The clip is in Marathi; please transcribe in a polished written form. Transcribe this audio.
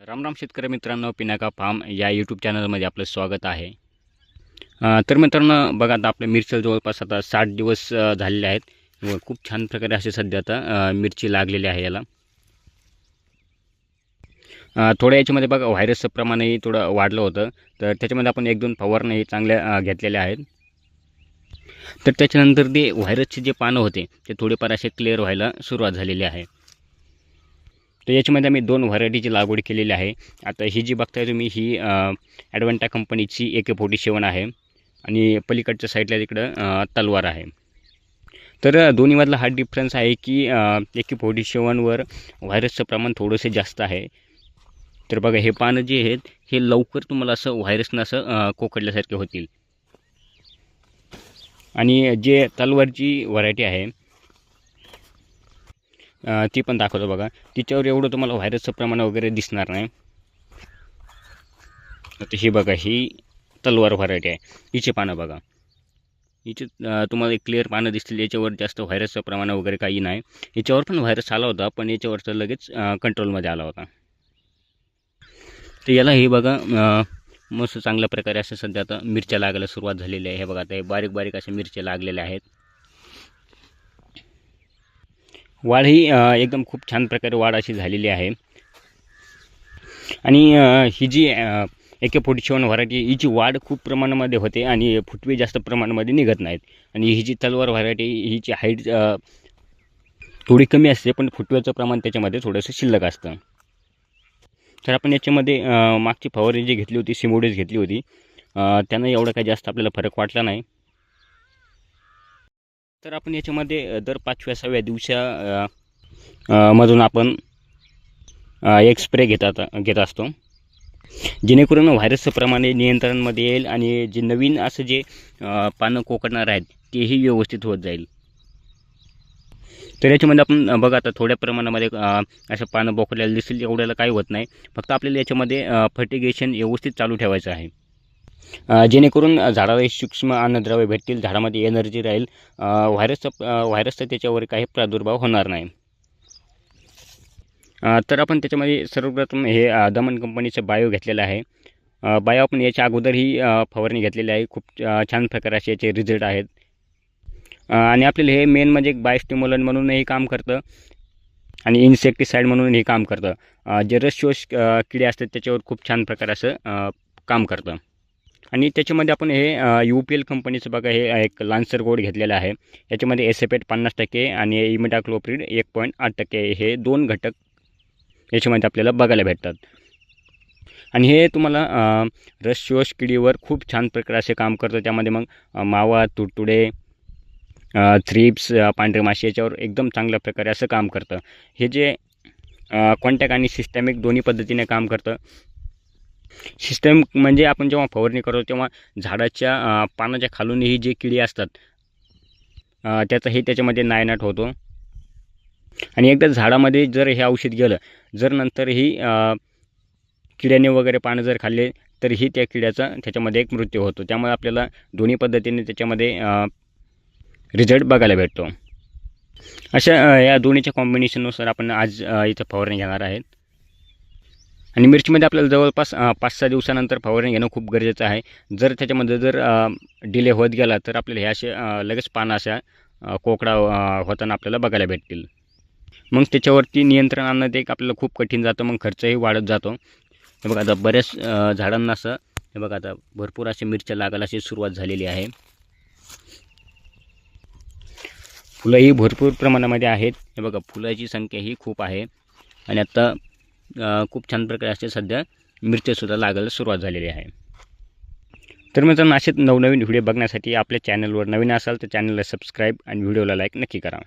रामराम शेतकरी मित्रांनो, पिनाका फार्म या यूट्यूब चॅनलमध्ये आपलं स्वागत आहे. तर मित्रांनो बघा, आता आपल्या मिरचीला जवळपास आता 60 दिवस झालेले आहेत व खूप छान प्रकारे असे सध्या आता मिरची लागलेली आहे. याला थोड्या याच्यामध्ये बघा व्हायरसचं प्रमाणही थोडं वाढलं होतं, तर त्याच्यामध्ये आपण 1-2 फवारणी चांगल्या घेतलेल्या आहेत. तर त्याच्यानंतर ते व्हायरसचे जे पानं होते ते थोडेफार असे क्लिअर व्हायला सुरुवात झालेली आहे. तर याच्यामध्ये आम्ही 2 व्हरायटीची लागवड केलेली आहे. आता ही जी बघताय तुम्ही ही ॲडव्हेंटा कंपनीची AK-47 आहे आणि पलीकडच्या साईडला तिकडं तलवार आहे. तर दोन्हीमधला हा डिफरन्स आहे की AK-47वर व्हायरसचं प्रमाण थोडंसं जास्त आहे. तर बघा, हे पानं जे आहेत हे लवकर तुम्हाला असं व्हायरसनं असं कोकडल्यासारखे होतील. आणि जे तलवारची व्हरायटी आहे ती पण दाखवतो बघा, तिच्यावर एवढं तुम्हाला व्हायरसचं प्रमाण वगैरे दिसणार नाही. आता ही बघा, ही तलवार व्हरायटी आहे. हिचे पानं बघा, हिचे तुम्हाला एक क्लिअर पानं दिसतील. याच्यावर जास्त व्हायरसचं प्रमाण वगैरे काही नाही. याच्यावर पण व्हायरस आला होता, पण याच्यावरचं लगेच कंट्रोलमध्ये आला होता. तर याला हे बघा मस्त चांगल्या प्रकारे असं सध्या आता मिरच्या लागायला सुरुवात झालेली आहे. हे बघा, आता हे बारीक बारीक अशा मिरच्या लागलेल्या आहेत. वाढ ही एकदम खूप छान प्रकारे वाढ अशी झालेली आहे. आणि ही जी AK-47 व्हरायटी हिची वाढ खूप प्रमाणामध्ये होते आणि फुटवे जास्त प्रमाणामध्ये निघत नाहीत. आणि ही जी तलवार व्हरायटी हिची हाईट थोडी कमी असते, पण फुटव्याचं प्रमाण त्याच्यामध्ये थोडंसं शिल्लक असतं. तर आपण याच्यामध्ये मागची फवारणी जी घेतली होती, सिमोडेस घेतली होती, त्यानं एवढा काही जास्त आपल्याला फरक वाटला नाही. तर आपण याच्यामध्ये दर 5व्या-6व्या दिवसा मधून आपण एक स्प्रे घेत असतो, जेणेकरून व्हायरसचं प्रमाण नियंत्रणामध्ये येईल आणि जे नवीन असं जे पानं कोकडणार आहेत तेही व्यवस्थित होत जाईल. तर याच्यामध्ये आपण बघा, आता थोड्या प्रमाणामध्ये असं पानं बोकडलेलं दिसेल, एवढ्याला काही होत नाही. फक्त आपल्याला याच्यामध्ये फर्टिगेशन व्यवस्थित चालू ठेवायचं आहे, जेणेकरून झाडाला सूक्ष्म अन्नद्रव्य भेटतील, झाडामध्ये एनर्जी राहील, व्हायरसचा त्याच्यावर काही प्रादुर्भाव होणार नाही. तर आपण त्याच्यामध्ये सर्वप्रथम हे दमन कंपनीचं बायो घेतलेलं आहे. बायो आपण याच्या अगोदरही फवारणी घेतलेली आहे. खूप छान प्रकारे असे याचे रिझल्ट आहेत. आणि आपल्याला हे मेन म्हणजे एक बायोस्टिम्युलंट म्हणूनही काम करतं आणि इन्सेक्टिसाईड म्हणूनही काम करतं. जे रसशोष किडे असतात त्याच्यावर खूप छान प्रकारे असं काम करतं. आणि त्याच्यामध्ये आपण हे UPL कंपनीचं बघा, हे एक लान्सर गोड घेतलेलं आहे. याच्यामध्ये एसेपेट 50% आणि इमिडाक्लोप्रिड 1.8% हे 2 घटक याच्यामध्ये आपल्याला बघायला भेटतात. आणि हे तुम्हाला रसशोष किडीवर खूप छान प्रकारे असे काम करतं. त्यामध्ये मग मावा, तुडतुडे, थ्रिप्स, पांढरे माशी याच्यावर एकदम चांगल्या प्रकारे असं काम करतं. हे जे कॉन्टॅक्ट आणि सिस्टॅमिक दोन्ही पद्धतीने काम करतं. सिस्टम म्हणजे आपण जेव्हा फवारणी करतो तेव्हा झाडाच्या पानाच्या खालूनही जे किडी असतात त्याचाही त्याच्यामध्ये नायनाट होतो. आणि एकदा झाडामध्ये जर हे औषध गेलं, जर नंतरही किड्याने वगैरे पानं जर खाल्ले तरीही त्या किड्याचा त्याच्यामध्ये एक मृत्यू होतो. त्यामुळे आपल्याला दोन्ही पद्धतीने त्याच्यामध्ये रिझल्ट बघायला भेटतो. अशा या दोन्हीच्या कॉम्बिनेशननुसार आपण आज इथं फवारणी घेणार आहेत. आणि मिरचीमध्ये आपल्याला जवळपास 5-6 दिवसानंतर फवारणी घेणं खूप गरजेचं आहे. जर त्याच्यामध्ये जर डिले होत गेला तर आपल्याला हे असे लगेच पानं अशा कोकडा होताना आपल्याला बघायला भेटतील. मग त्याच्यावरती नियंत्रण आणणं ते एक आपल्याला खूप कठीण जातं, मग खर्चही वाढत जातो. हे बघा, आता बऱ्याच झाडांना असं हे बघा, आता भरपूर असे मिरच्या लागायला अशी सुरुवात झालेली आहे. फुलंही भरपूर प्रमाणामध्ये आहेत. हे बघा, फुलाची संख्याही खूप आहे. आणि आता खूप छान प्रकारे असे सध्या मिरच्यासुद्धा लागायला सुरुवात झालेली आहे. तर मित्रांनो, असेच नवनवीन व्हिडिओ बघण्यासाठी आपल्या चॅनलवर नवीन असाल तर चॅनलला सबस्क्राईब आणि व्हिडिओला लाईक नक्की करा.